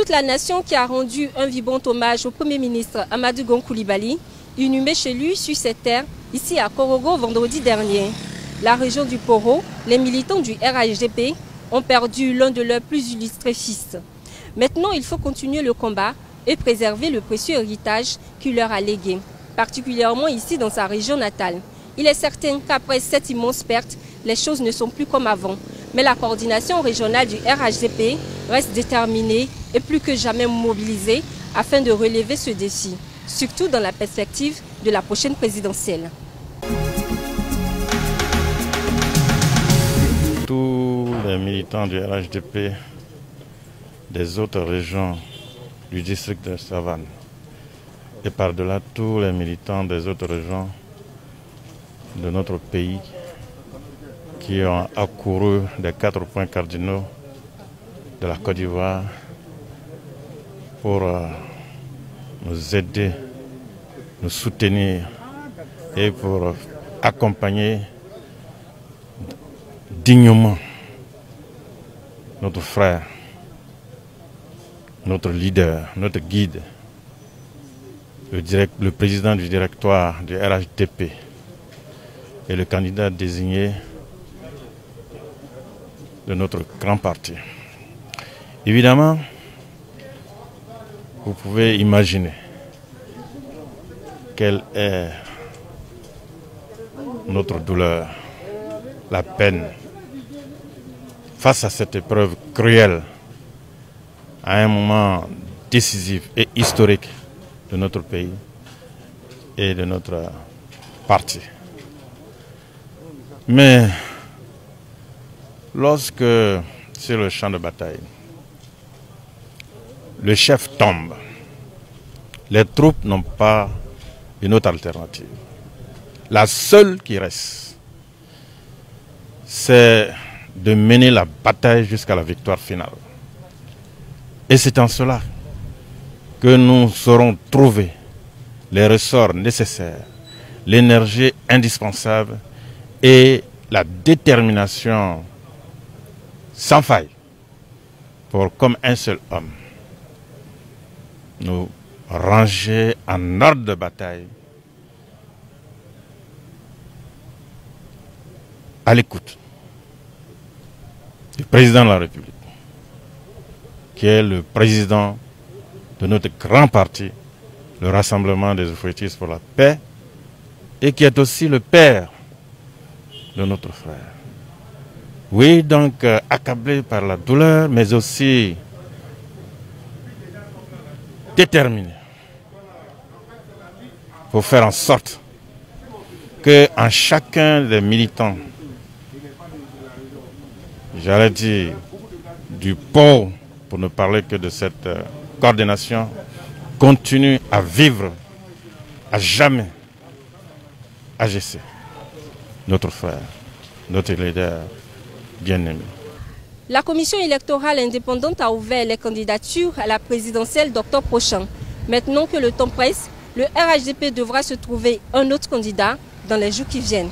toute la nation qui a rendu un vibrant hommage au Premier ministre Amadou Gon Coulibaly, inhumé chez lui sur cette terre, ici à Korogo vendredi dernier. La région du Poro, les militants du RHDP ont perdu l'un de leurs plus illustrés fils. Maintenant, il faut continuer le combat et préserver le précieux héritage qu'il leur a légué, particulièrement ici dans sa région natale. Il est certain qu'après cette immense perte, les choses ne sont plus comme avant. Mais la coordination régionale du RHDP reste déterminée et plus que jamais mobilisée afin de relever ce défi, surtout dans la perspective de la prochaine présidentielle. Tous les militants du RHDP des autres régions du district de Savane et par-delà tous les militants des autres régions de notre pays qui ont accouru des 4 points cardinaux de la Côte d'Ivoire pour nous aider, nous soutenir et pour accompagner dignement notre frère, notre leader, notre guide, le président du directoire du RHDP et le candidat désigné de notre grand parti. Évidemment, vous pouvez imaginer quelle est notre douleur, la peine face à cette épreuve cruelle à un moment décisif et historique de notre pays et de notre parti. Mais lorsque sur le champ de bataille, le chef tombe, les troupes n'ont pas une autre alternative. La seule qui reste, c'est de mener la bataille jusqu'à la victoire finale. Et c'est en cela que nous saurons trouver les ressorts nécessaires, l'énergie indispensable et la détermination sans faille pour, comme un seul homme, nous ranger en ordre de bataille à l'écoute du président de la République, qui est le président de notre grand parti, le Rassemblement des Oufouettistes pour la paix, et qui est aussi le père de notre frère. Oui, donc accablé par la douleur, mais aussi déterminé pour faire en sorte qu'en chacun des militants, j'allais dire du pôle, pour ne parler que de cette coordination, continue à vivre à jamais AGC, notre frère, notre leader bien-aimé. La commission électorale indépendante a ouvert les candidatures à la présidentielle d'octobre prochain. Maintenant que le temps presse, le RHDP devra se trouver un autre candidat dans les jours qui viennent.